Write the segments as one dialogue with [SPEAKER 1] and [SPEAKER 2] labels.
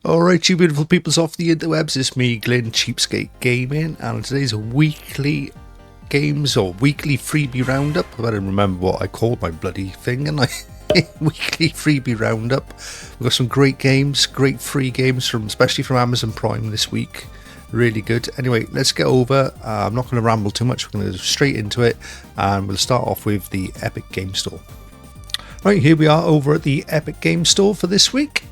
[SPEAKER 1] Alright, you beautiful peoples off the interwebs, it's me, Glenn, CheapSkate Gaming, and today's a weekly games or weekly freebie roundup. I don't remember what I called my bloody thing, and weekly freebie roundup. We've got some great games, great free games especially from Amazon Prime this week. Really good. Anyway, let's get over. I'm not going to ramble too much. We're going to go straight into it, and we'll start off with the Epic Game Store. Right, here we are over at the Epic Game Store for this week.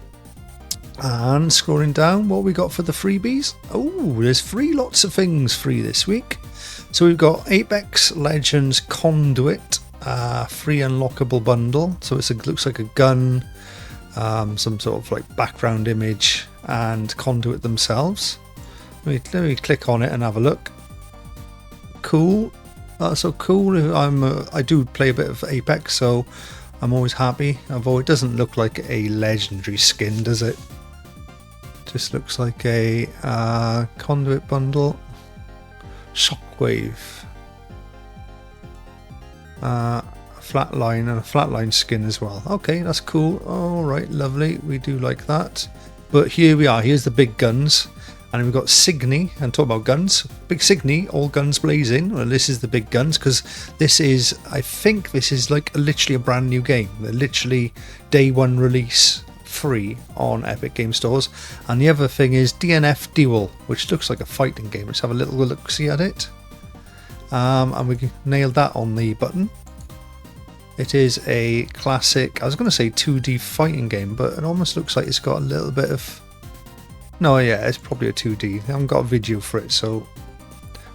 [SPEAKER 1] And scrolling down, what we got for the freebies? Oh, there's lots of things free this week. So we've got Apex Legends Conduit, free unlockable bundle. So it looks like a gun, some sort of like background image, and Conduit themselves. Let me click on it and have a look. Cool. That's so cool. I do play a bit of Apex, so I'm always happy. Although it doesn't look like a legendary skin, does it? Just looks like a Conduit bundle. Shockwave. Flatline and a flatline skin as well. Okay, that's cool. Alright, lovely. We do like that. But here we are. Here's the big guns. And we've got Signy, and talk about guns. Big Signy, all guns blazing. Well, this is the big guns, because this is, I think this is like literally a brand new game. They're literally day one release, free on Epic Game Stores. And the other thing is DNF Duel, which looks like a fighting game. Let's have a little look-see at it. And we nailed that on the button. It is a classic, I was going to say 2D fighting game, but it almost looks like it's got a little bit of... No, yeah, it's probably a 2D. I haven't got a video for it, so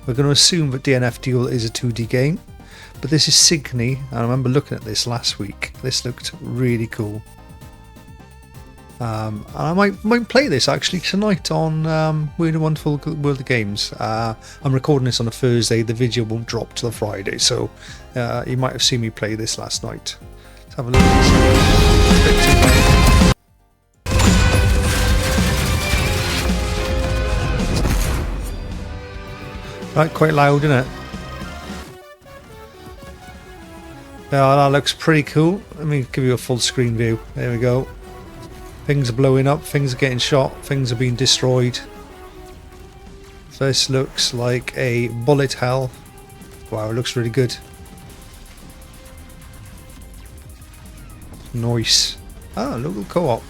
[SPEAKER 1] we're going to assume that DNF Duel is a 2D game. But this is Signy, and I remember looking at this last week. This looked really cool. And I might play this actually tonight on Weird and Wonderful World of Games. I'm recording this on a Thursday. The video won't drop till a Friday, so you might have seen me play this last night. Let's have a look at this. Right, quite loud, isn't it? Yeah, that looks pretty cool. Let me give you a full screen view. There we go. Things are blowing up, things are getting shot, things are being destroyed. This looks like a bullet hell. Wow, it looks really good. Nice. Ah, local co-op.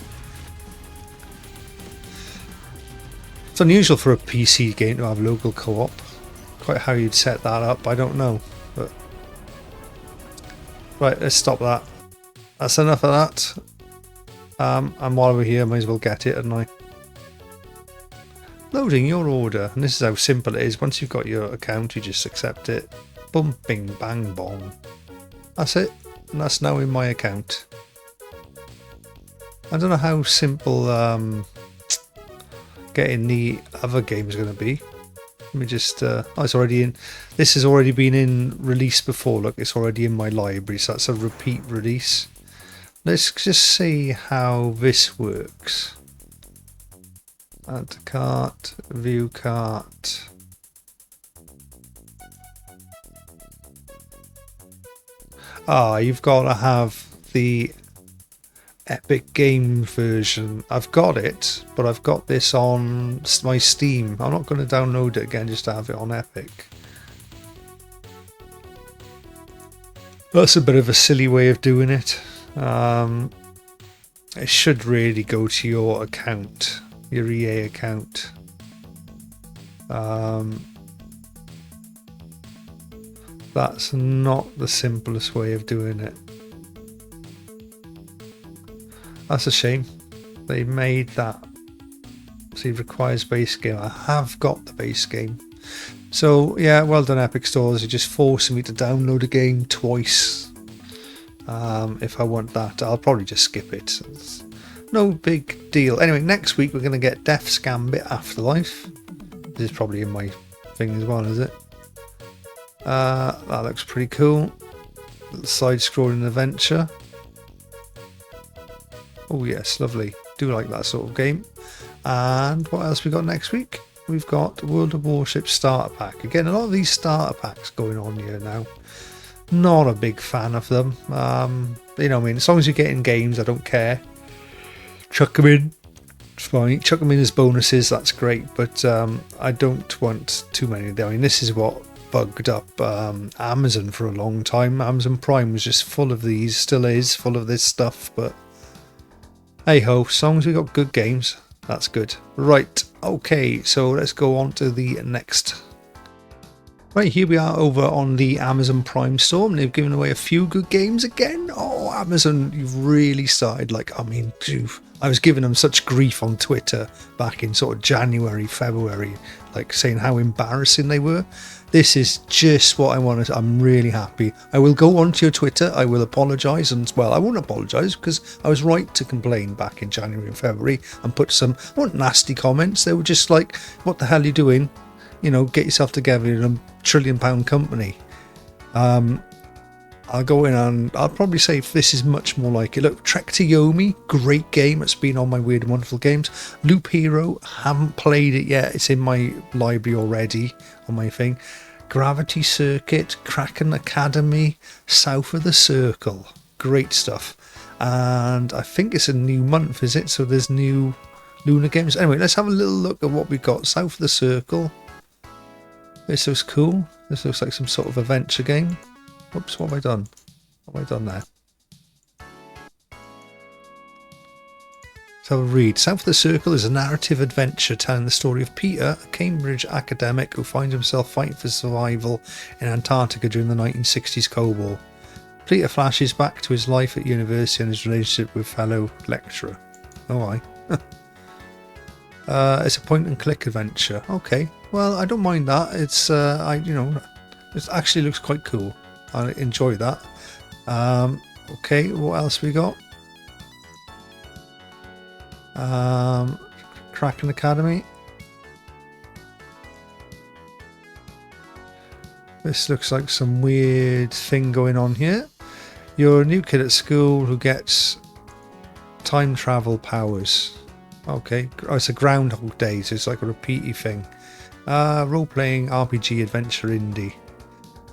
[SPEAKER 1] It's unusual for a PC game to have local co-op. Quite how you'd set that up, I don't know. But right, let's stop that. That's enough of that. And while we're here, I might as well get it, hadn't I? Loading your order, and this is how simple it is. Once you've got your account, you just accept it. Boom, bing, bang, bong. That's it, and that's now in my account. I don't know how simple getting the other game is going to be. Let me just, oh, it's already in. This has already been in release before. Look, it's already in my library, so that's a repeat release. Let's just see how this works. Add to cart, view cart. You've got to have the Epic Game version. I've got it, but I've got this on my Steam. I'm not going to download it again just to have it on Epic. That's a bit of a silly way of doing it. It should really go to your account, your EA account. That's not the simplest way of doing it. That's a shame. They made that. See, requires base game. I have got the base game. So, yeah, well done, Epic Stores. You're just forcing me to download a game twice. If I want that, I'll probably just skip it. It's no big deal. Anyway, next week we're going to get Death's Gambit Afterlife. This is probably in my thing as well, is it? That looks pretty cool. Little side-scrolling adventure. Oh yes, lovely. Do like that sort of game. And what else we got next week? We've got World of Warships Starter Pack. Again, a lot of these starter packs going on here now. Not a big fan of them. You know what I mean? As long as you're getting games, I don't care. Chuck them in. It's fine. Chuck them in as bonuses, that's great, but I don't want too many. I mean, this is what bugged up Amazon for a long time. Amazon Prime was just full of these, still is full of this stuff, but hey ho, as long as we got good games, that's good. Right, okay, so let's go on to the next. Right, here we are over on the Amazon Prime store, and they've given away a few good games again. Oh, Amazon, you've really started, like, I mean, I was giving them such grief on Twitter back in sort of January, February, like saying how embarrassing they were. This is just what I wanted. I'm really happy. I will go onto your Twitter. I will apologise, and well, I won't apologise because I was right to complain back in January and February and put some, weren't nasty comments. They were just like, what the hell are you doing? You know, get yourself together in a £1 trillion company. I'll go in and I'll probably say this is much more like it. Look, Trek to Yomi, great game. It's been on my Weird and Wonderful games. Loop Hero, haven't played it yet. It's in my library already on my thing. Gravity Circuit, Kraken Academy, South of the Circle. Great stuff. And I think it's a new month, is it? So there's new Lunar games. Anyway, let's have a little look at what we've got. South of the Circle. This looks cool. This looks like some sort of adventure game. Oops, what have I done? What have I done there? So I'll read. South of the Circle is a narrative adventure telling the story of Peter, a Cambridge academic who finds himself fighting for survival in Antarctica during the 1960s Cold War. Peter flashes back to his life at university and his relationship with fellow lecturer. Oh, aye. It's a point-and-click adventure. Okay, well, I don't mind that. It's, it actually looks quite cool. I enjoy that. Okay, what else we got? Kraken Academy. This looks like some weird thing going on here. You're a new kid at school who gets time travel powers. Okay, oh, it's a Groundhog Day, so it's like a repeaty thing. Role-playing RPG adventure indie.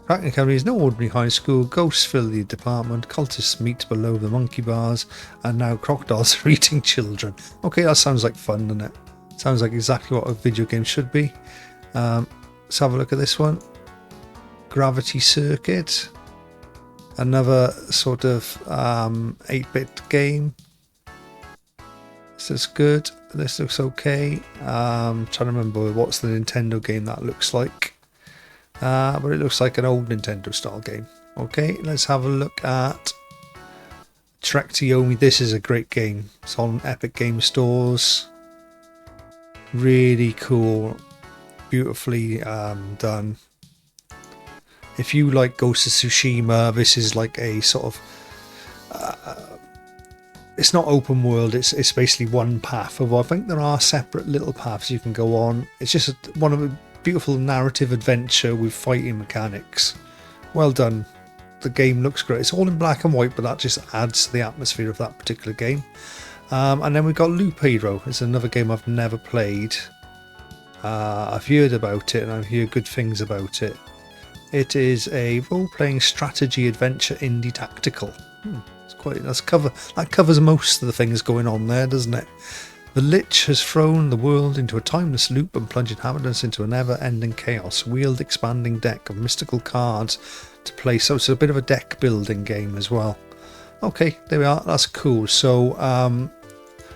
[SPEAKER 1] Kraken Academy is no ordinary high school. Ghosts fill the department. Cultists meet below the monkey bars, and now crocodiles are eating children. Okay, that sounds like fun, doesn't it? Sounds like exactly what a video game should be. Let's have a look at this one. Gravity Circuit. Another sort of 8-bit game. This is good. This looks okay. Trying to remember what's the Nintendo game that looks like. But it looks like an old Nintendo style game. Okay, let's have a look at Trek to Yomi. This is a great game. It's on Epic Game Stores. Really cool. Beautifully done. If you like Ghost of Tsushima, this is like a sort of... it's not open world, it's basically one path. Although I think there are separate little paths you can go on. It's just one of a beautiful narrative adventure with fighting mechanics. Well done. The game looks great. It's all in black and white, but that just adds to the atmosphere of that particular game. And then we've got Loop Hero. It's another game I've never played. I've heard about it and I've heard good things about it. It is a role-playing strategy adventure indie tactical. That covers most of the things going on there, doesn't it? The Lich has thrown the world into a timeless loop and plunged inhabitants into a never-ending chaos. Wield expanding deck of mystical cards to play. So it's a bit of a deck building game as well. Okay, there we are. That's cool. So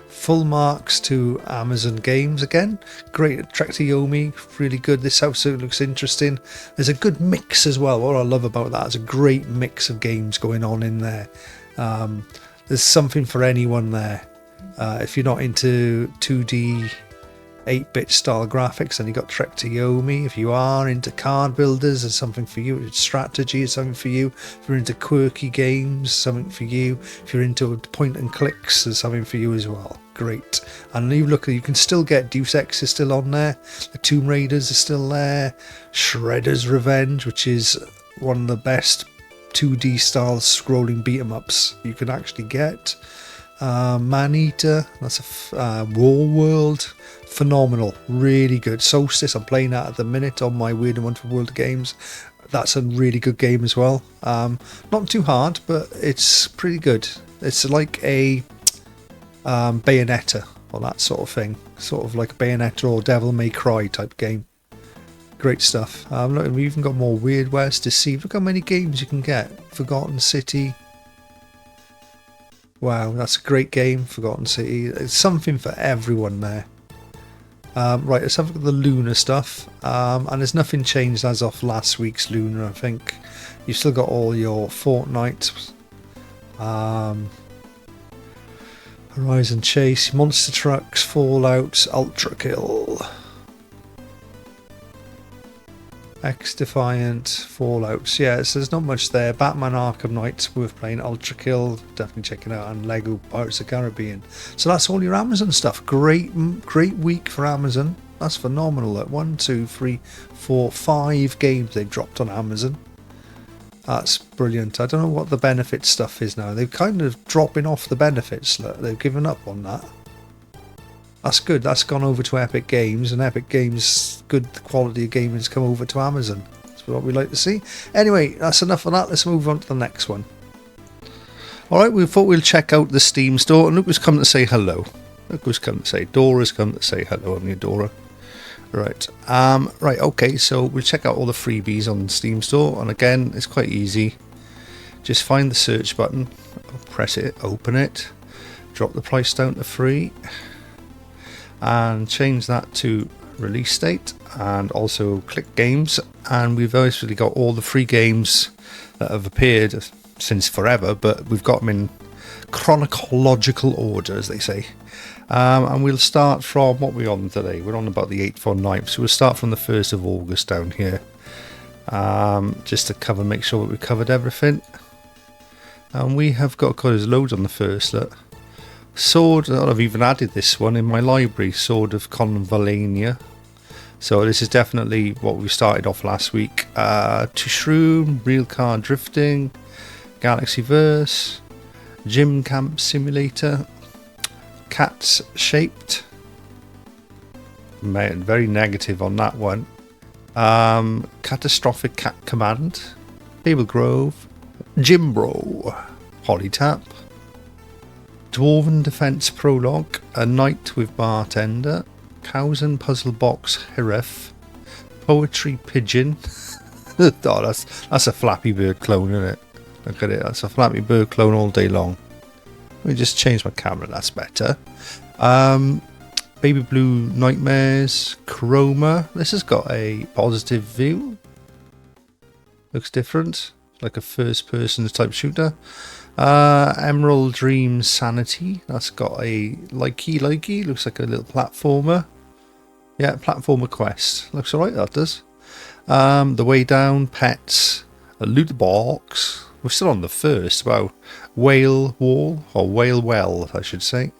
[SPEAKER 1] full marks to Amazon Games again. Great. Trek to Yomi, really good. This also looks interesting. There's a good mix as well. What I love about that is a great mix of games going on in there. There's something for anyone there. If you're not into 2D 8-bit style graphics, then you got Trek to Yomi. If you are into card builders, there's something for you. Strategy is something for you. If you're into quirky games, something for you. If you're into point and clicks, there's something for you as well. Great. And you look, you can still get Deus Ex is still on there. The Tomb Raiders are still there. Shredder's Revenge, which is one of the best 2D style scrolling beat 'em ups you can actually get. Maneater, that's a War World, phenomenal, really good. Solstice, I'm playing that at the minute on my Weird and Wonderful World of Games. That's a really good game as well. Not too hard, but it's pretty good. It's like a Bayonetta, or that sort of thing. Sort of like a Bayonetta or Devil May Cry type game. Great stuff. Look, we've even got more Weird West to see. Look how many games you can get. Forgotten City. Wow, that's a great game, Forgotten City. It's something for everyone there. Right, let's have a look at the Lunar stuff. And there's nothing changed as of last week's Lunar, I think. You've still got all your Fortnite. Horizon Chase, Monster Trucks, Fallout, Ultra Kill. X-Defiant, Fallouts. Yeah, so there's not much there. Batman Arkham Knight's worth playing. Ultra Kill, definitely check it out. And Lego Pirates of the Caribbean. So that's all your Amazon stuff. Great week for Amazon. That's phenomenal. Look, 1, 2, 3, 4, 5 games they've dropped on Amazon. That's brilliant. I don't know what the benefit stuff is now. They're kind of dropping off the benefits. Look, they've given up on that. That's good. That's gone over to Epic Games, and Epic Games, good quality of gaming's come over to Amazon. That's what we like to see. Anyway, that's enough of that. Let's move on to the next one. Alright, we thought we'll check out the Steam store, and look who's come to say hello. Look who's come to say, Dora's come to say hello, haven't you, Dora? Right, right, okay, so we'll check out all the freebies on the Steam store, and again, it's quite easy. Just find the search button, press it, open it, drop the price down to free, and change that to release date, and also click games, and we've obviously got all the free games that have appeared since forever, but we've got them in chronological order, as they say. And we'll start from what we're on today. We're on about the 8th or 9th, so we'll start from the 1st of August down here, just to make sure that we've covered everything. And we have got, there's loads on the 1st. Look. Sword, I've even added this one in my library, Sword of Convalania. So this is definitely what we started off last week. Tushroom, Real Car Drifting, Galaxy Verse, Gym Camp Simulator, Cats Shaped. Very negative on that one. Catastrophic Cat Command, Babel Grove, Jimbro, Hollytap, Dwarven Defense Prologue, A Night with Bartender, Cows and Puzzle Box Heref, Poetry Pigeon. Oh, that's a Flappy Bird clone, isn't it? Look at it, that's a Flappy Bird clone all day long. Let me just change my camera, that's better. Baby Blue Nightmares, Chroma. This has got a positive view. Looks different, like a first person type shooter. Emerald Dream Sanity, that's got a likey, looks like a little platformer. Yeah, platformer quest, looks alright, that does. The Way Down, Pets, a loot box, we're still on the 1st, wow. Whale Wall, or Whale Well, I should say.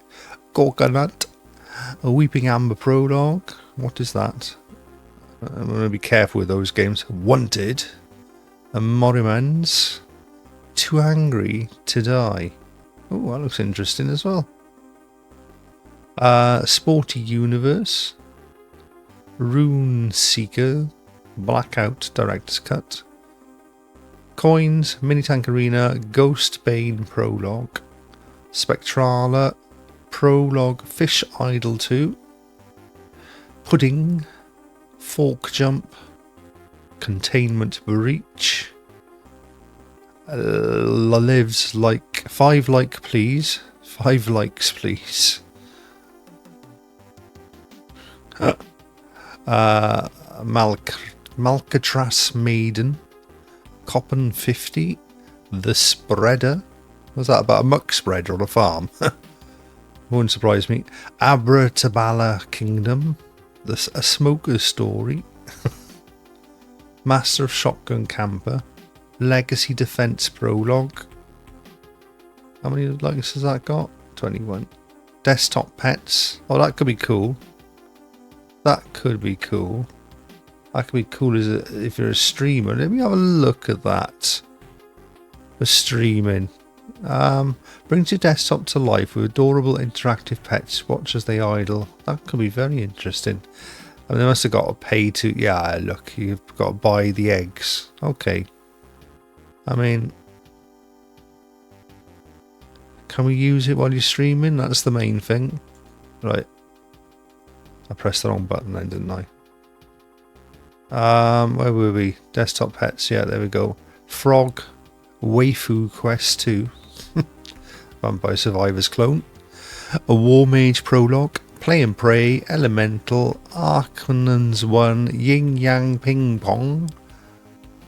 [SPEAKER 1] Gorgonut, a Weeping Amber Prologue, what is that? I'm going to be careful with those games. Wanted, a Morimans, Too Angry to Die. Oh, that looks interesting as well. Sporty Universe, Rune Seeker, Blackout Director's Cut, Coins, Mini Tank Arena, Ghost Bane Prologue, Spectrala, Prologue, Fish Idol 2, Pudding, Fork Jump, Containment Breach, Lives Like 5 Like Please, 5 likes please. Malcatras Maiden, Coppen 50, The Spreader. Was that about a muck spreader on a farm? Wouldn't surprise me. Abratabala Kingdom, A Smoker's Story, Master of Shotgun Camper, Legacy Defense Prologue. How many likes has that got? 21. Desktop Pets. Oh, that could be cool. That could be cool. That could be cool if you're a streamer. Let me have a look at that. For streaming. Brings your desktop to life with adorable interactive pets. Watch as they idle. That could be very interesting. I mean, they must have got to pay to... Yeah, look, you've got to buy the eggs. Okay. I mean... Can we use it while you're streaming? That's the main thing. Right. I pressed the wrong button then, didn't I? Where were we? Desktop pets. Yeah, there we go. Frog. Waifu Quest 2. Vampire Survivors clone. A War Mage prologue. Play and Pray. Elemental. Arcanons 1. Yin Yang Ping Pong.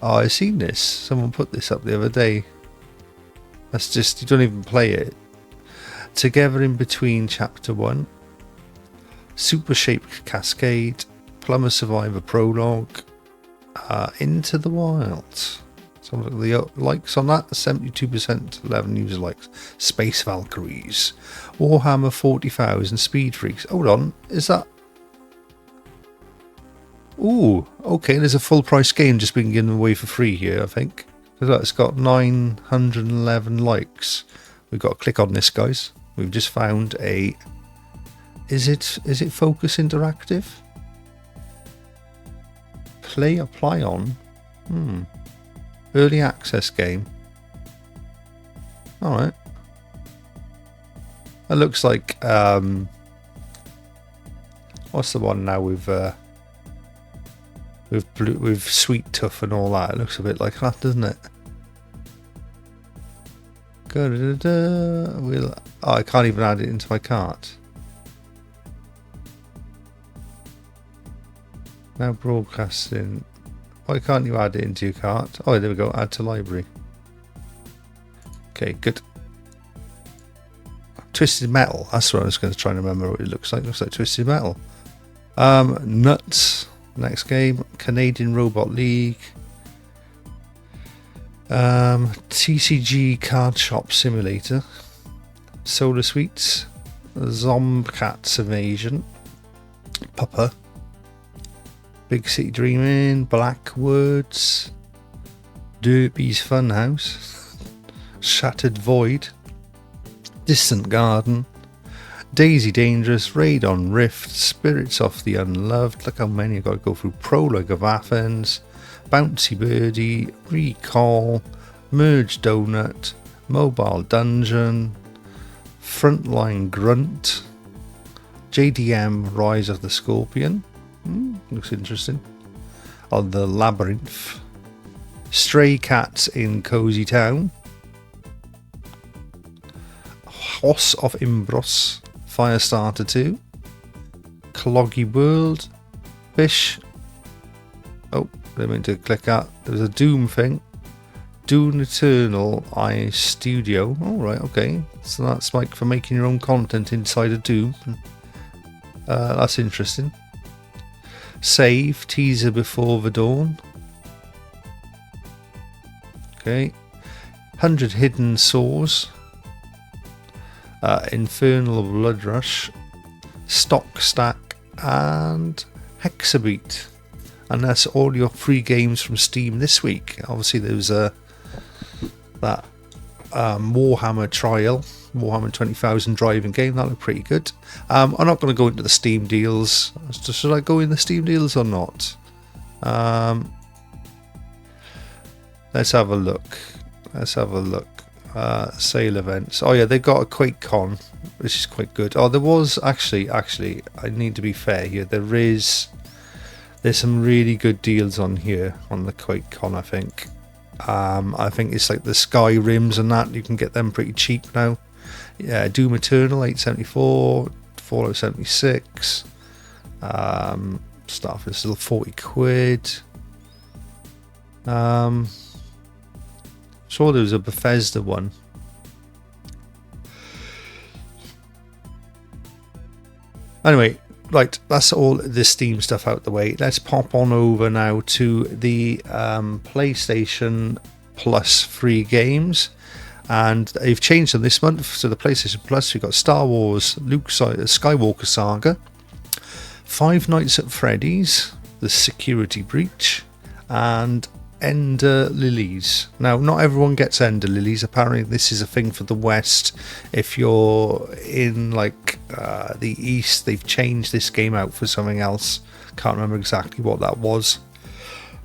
[SPEAKER 1] Oh, I've seen this. Someone put this up the other day. That's just, you don't even play it. Together in Between Chapter 1. Super Shape Cascade. Plumber Survivor prologue. Into the Wild. So the likes on that, 72%, 11 user likes. Space Valkyries. Warhammer 40,000 Speed Freaks. Hold on, is that... Ooh, okay, there's a full price game just being given away for free here, I think. Because it's got 911 likes. We've got to click on this, guys. We've just found a... Is it Focus Interactive? Apply on. Early access game. Alright. That looks like what's the one now with Sweet Tuff and all that. It looks a bit like that, doesn't it? I can't even add it into my cart. Now broadcasting. Why can't you add it into your cart? Oh, there we go. Add to library. Okay, good. Twisted Metal. That's what I was going to try and remember what it looks like. It looks like Twisted Metal. Nuts. Next game. Canadian Robot League. TCG Card Shop Simulator. Solar Sweets. Zombcats Invasion. Pupper. Big City Dreaming, Blackwoods, Derby's Funhouse, Shattered Void, Distant Garden, Daisy Dangerous, Raid on Rift, Spirits of the Unloved. Look how many I've got to go through. Prologue of Athens, Bouncy Birdie, Recall, Merge Donut, Mobile Dungeon, Frontline Grunt, JDM Rise of the Scorpion. Looks interesting. On the Labyrinth. Stray Cats in Cozy Town. Hoss of Imbros. Firestarter 2. Cloggy World. Fish. Oh, I meant to click that. There's a Doom thing. Doom Eternal Eye Studio. Alright, okay. So that's like for making your own content inside of Doom. That's interesting. Save, teaser before the dawn. Okay. 100 Hidden Sores. Infernal Blood Rush. Stock Stack. And Hexabeat. And that's all your free games from Steam this week. Obviously there was that Warhammer trial. Warhammer 20,000 driving game. That looked pretty good. I'm not going to go into the Steam deals. Should I go in the Steam deals or not? Let's have a look. Sale events. Oh yeah, they've got a QuakeCon, which is quite good. Oh, there was actually, I need to be fair here. There's some really good deals on here on the QuakeCon, I think. I think it's like the Skyrims and that. You can get them pretty cheap now. Yeah, Doom Eternal 874, Fallout 76. Stuff is still 40 quid. Sure, there was a Bethesda one. Anyway, right, that's all the Steam stuff out the way. Let's pop on over now to the PlayStation Plus free games. And they've changed them this month. So the PlayStation Plus, we've got Star Wars Luke Skywalker Saga, Five Nights at Freddy's, The Security Breach, and Ender Lilies. Now, not everyone gets Ender Lilies. Apparently, this is a thing for the West. If you're in like the East, they've changed this game out for something else. Can't remember exactly what that was.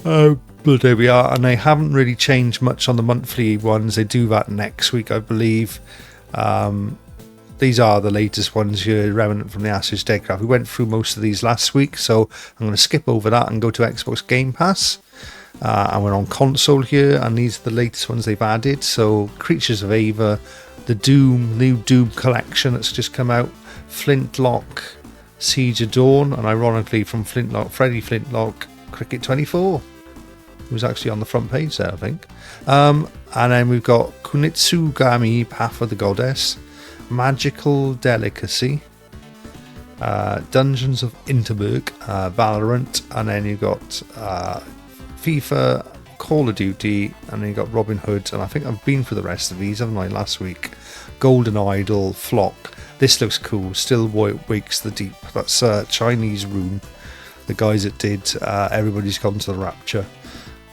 [SPEAKER 1] But there we are, and they haven't really changed much on the monthly ones. They do that next week, I believe. these are the latest ones here, Remnant from the Ashes, Deadcraft. We went through most of these last week, so I'm going to skip over that and go to Xbox Game Pass. And we're on console here, and these are the latest ones they've added. So Creatures of Ava, the new Doom collection that's just come out, Flintlock, Siege of Dawn, and ironically from Flintlock, Freddy Flintlock, Cricket 24, who's actually on the front page there, I think. And then we've got Kunitsugami, Path of the Goddess, Magical Delicacy, Dungeons of Interberg, Valorant, and then you've got FIFA, Call of Duty, and then you've got Robin Hood, and I think I've been through the rest of these, haven't I, last week. Golden Idol, Flock. This looks cool. Still Wakes the Deep. That's Chinese Room. The guys that did Everybody's Gone to the Rapture.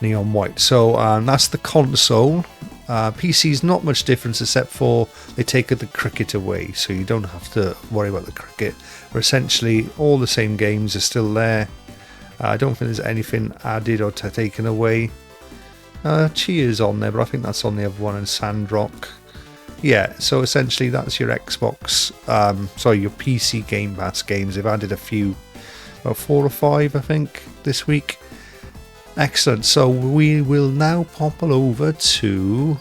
[SPEAKER 1] Neon White. So that's the console. PC's not much difference except for they take the cricket away, so you don't have to worry about the cricket. But essentially all the same games are still there. I don't think there's anything added or taken away. Cheers on there, but I think that's on the other one, and Sandrock. Yeah, so essentially that's your Xbox, your PC Game Pass games. They've added a few, about 4 or 5 I think this week. Excellent, so we will now pop over to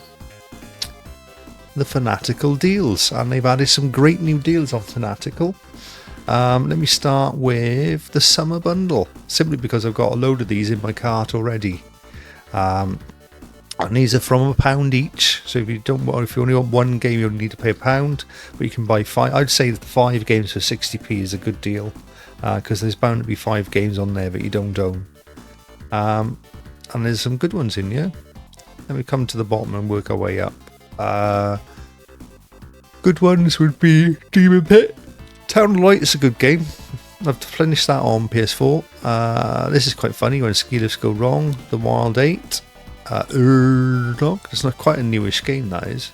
[SPEAKER 1] the Fanatical deals, and they've added some great new deals on Fanatical. Let me start with the summer bundle, simply because I've got a load of these in my cart already. And these are from £1 each, so if you only want one game, you only need to pay £1, but you can buy 5. I'd say 5 games for 60p is a good deal, because there's bound to be 5 games on there that you don't own. And there's some good ones in here. Let me come to the bottom and work our way up. Good ones would be Demon Pit. Town Light is a good game. I've finished that on PS4. This is quite funny when ski lifts go wrong. The Wild 8. Urdog. It's not quite a newish game, that is.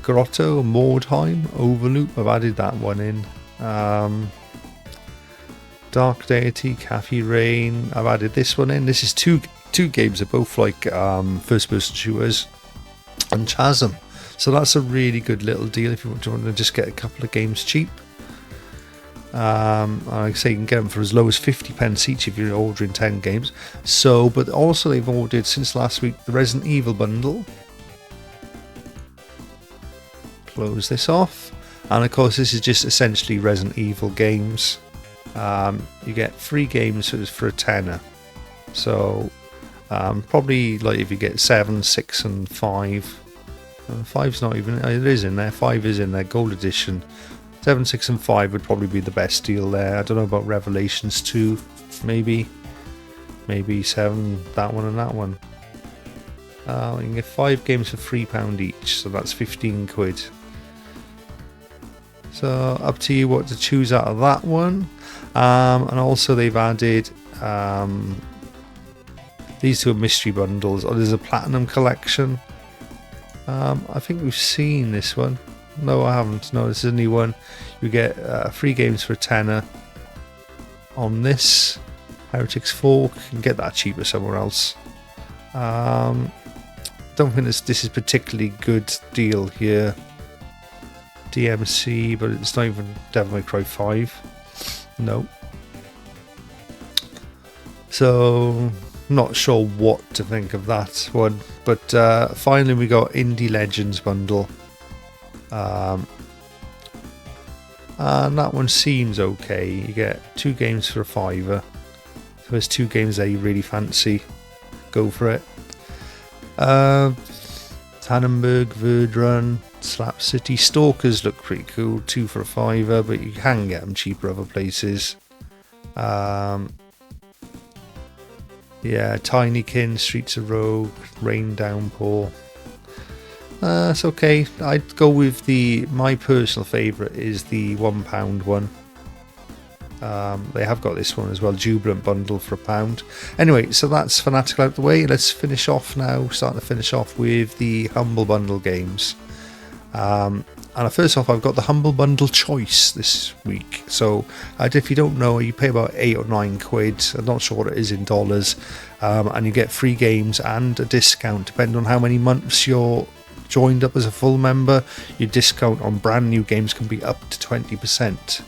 [SPEAKER 1] Grotto, Mordheim, Overloop. I've added that one in. Dark Deity, Cafe Rain. I've added this one in. This is two games that are both like first-person shooters, and Chasm. So that's a really good little deal if you want to just get a couple of games cheap. Like I say, you can get them for as low as 50p each if you're ordering 10 games. So, but also they've ordered since last week the Resident Evil bundle. Close this off, and of course this is just essentially Resident Evil games. You get 3 games for a tenner. So probably like if you get 7, 6 and 5. 5's not even, it is in there, 5 is in there, gold edition. 7, 6 and 5 would probably be the best deal there. I don't know about Revelations 2, maybe 7, that one and that one. You can get 5 games for £3 each, so that's 15 quid. So up to you what to choose out of that one. And also they've added these 2 are mystery bundles. There's a platinum collection. I think we've seen this one. No, I haven't. No, this is a new one. You get 3 games for a tenner on this. Heretics 4, you can get that cheaper somewhere else. Don't think this is particularly good deal here. DMC, but it's not even Devil May Cry 5. No. So, not sure what to think of that one. But finally we got Indie Legends bundle. And that one seems okay. You get 2 games for a £5. So there's 2 games there you really fancy. Go for it. Tannenberg, Verdrun, Slap City. Stalkers look pretty cool. 2 for a £5, but you can get them cheaper other places. Yeah, Tinykin, Streets of Rogue, Rain Downpour. It's okay. I'd go with my personal favourite is the £1 one. They have got this one as well, Jubilant bundle for £1. Anyway, so that's Fanatical out the way. Let's finish off now. Starting to finish off with the Humble Bundle games. And first off, I've got the Humble Bundle Choice this week. So if you don't know, you pay about 8 or 9 quid. I'm not sure what it is in dollars. And you get 3 games and a discount depending on how many months you're joined up as a full member, your discount on brand new games can be up to 20%.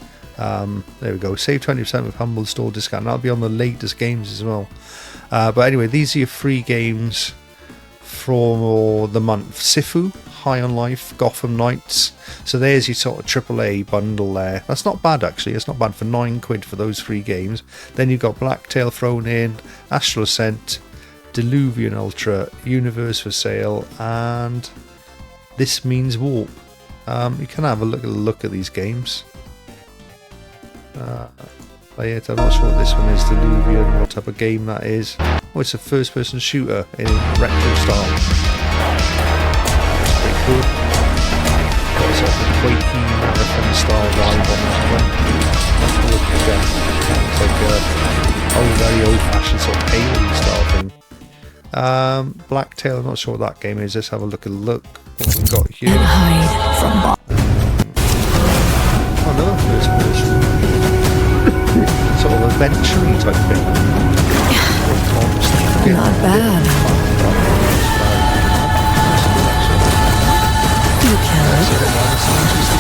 [SPEAKER 1] There we go, save 20% with Humble Store discount. That'll be on the latest games as well. But anyway, these are your free games for the month. Sifu, High on Life, Gotham Knights. So there's your sort of AAA bundle there. That's not bad actually. It's not bad for £9 for those 3 games. Then you've got Blacktail thrown in, Astral Ascent, Diluvian Ultra, Universe for Sale, and This Means Warp. You can have a look at these games. I'm not sure what this one is. Diluvian, what type of game that is. Oh, it's a first-person shooter in retro style. That's pretty cool. Got sort of a quakey, marathon style vibe on that one. Look again. It's like a very old-fashioned sort of alien style thing. Blacktail, I'm not sure what that game is. Let's have a look what we've got here.
[SPEAKER 2] And hide from
[SPEAKER 1] Oh, another first-person. Sort of adventure type thing.
[SPEAKER 2] not bad.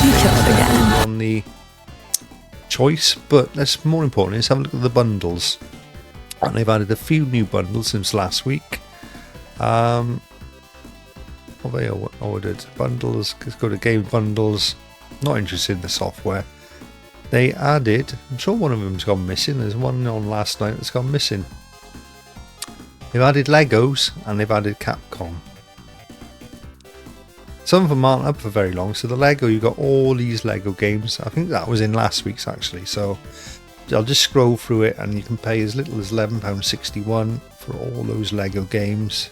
[SPEAKER 2] You killed again.
[SPEAKER 1] On the choice, but that's more important. Let's have a look at the bundles. And they've added a few new bundles since last week. What they ordered? Bundles. Let's go to game bundles. Not interested in the software. They added, I'm sure one of them's gone missing. There's one on last night that's gone missing. They've added Legos and they've added Capcom. Some of them aren't up for very long. So the Lego, you've got all these Lego games. I think that was in last week's actually. So I'll just scroll through it and you can pay as little as £11.61 for all those Lego games.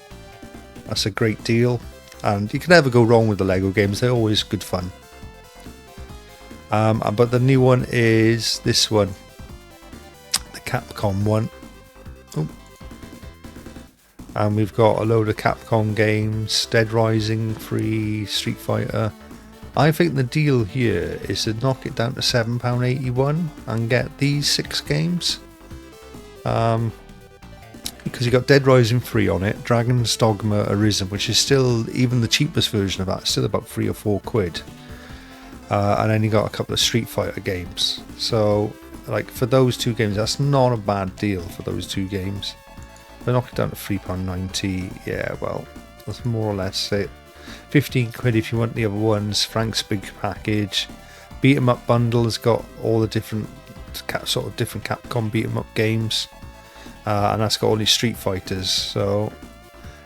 [SPEAKER 1] That's a great deal. And you can never go wrong with the Lego games. They're always good fun. But the new one is this one, the Capcom one. Oh. And we've got a load of Capcom games, Dead Rising, free, Street Fighter. I think the deal here is to knock it down to £7.81 and get these 6 games. Because you got Dead Rising free on it, Dragon's Dogma Arisen, which is still, even the cheapest version of that, still about £3 or £4. And then you got a couple of Street Fighter games. So, like for those 2 games, that's not a bad deal for those 2 games. They knock it down to £3.90. Yeah, well, that's more or less it. £15 if you want the other ones. Frank's Big Package, Beat 'em Up bundle has got all the different different Capcom beat 'em up games, and that's got all these Street Fighters. So,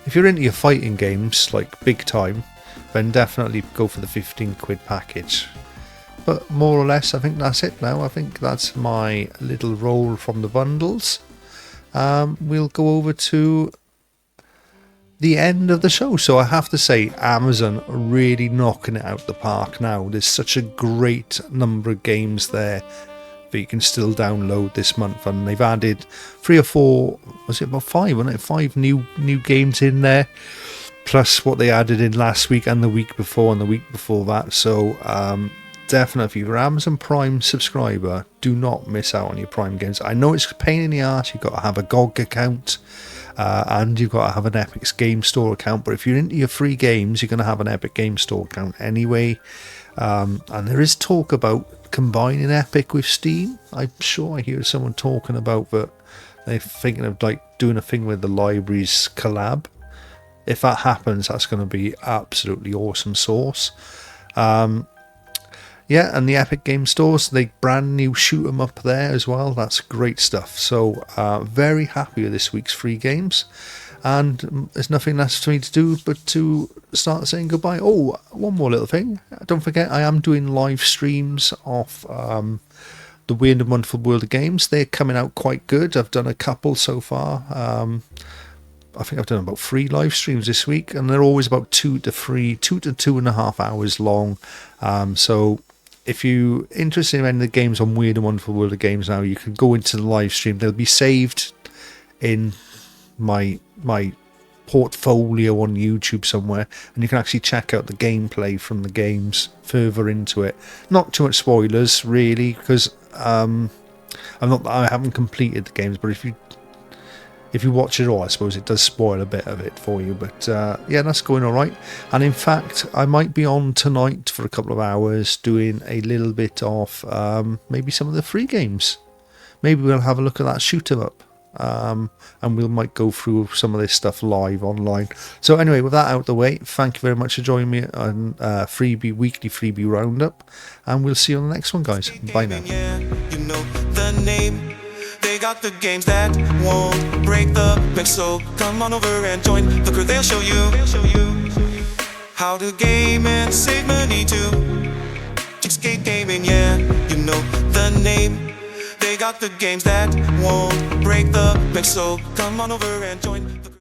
[SPEAKER 1] if you're into your fighting games like big time, then definitely go for the £15 package. But more or less, I think that's it now. I think that's my little roll from the bundles. We'll go over to the end of the show. So I have to say, Amazon are really knocking it out the park now. There's such a great number of games there that you can still download this month, and they've added 3 or 4, was it about 5, wasn't it? 5 new games in there, plus what they added in last week and the week before and the week before that. So definitely, if you're an Amazon Prime subscriber, do not miss out on your Prime games. I know it's a pain in the arse. You've got to have a GOG account, and you've got to have an Epic's Game Store account. But if you're into your free games, you're going to have an Epic Game Store account anyway. And there is talk about combining Epic with Steam. I'm sure I hear someone talking about that. They're thinking of like doing a thing with the libraries collab. If that happens, that's going to be absolutely awesome sauce. Yeah, and the Epic Game Stores, they brand new shoot 'em up there as well. That's great stuff. So very happy with this week's free games. And there's nothing left for me to do but to start saying goodbye. Oh, one more little thing. Don't forget, I am doing live streams of the Weird and Wonderful World of Games. They're coming out quite good. I've done a couple so far. I think I've done about 3 live streams this week, and they're always about 2 to 2.5 hours long. So if you're interested in any of the games on Weird and Wonderful World of Games now, you can go into the live stream. They'll be saved in my portfolio on YouTube somewhere, and you can actually check out the gameplay from the games further into it. Not too much spoilers really, because I haven't completed the games, but if you if you watch it all, I suppose it does spoil a bit of it for you. But yeah, that's going all right. And in fact, I might be on tonight for a couple of hours doing a little bit of maybe some of the free games. Maybe we'll have a look at that shoot 'em up. And we might go through some of this stuff live online. So anyway, with that out of the way, thank you very much for joining me on Weekly Freebie Roundup, and we'll see you on the next one, guys. Bye now.
[SPEAKER 3] Yeah, you know the name. They got the games that won't break the bank, so come on over and join the crew. They'll show you how to game and save money too. CheapSkate gaming, yeah, you know the name. They got the games that won't break the bank, so come on over and join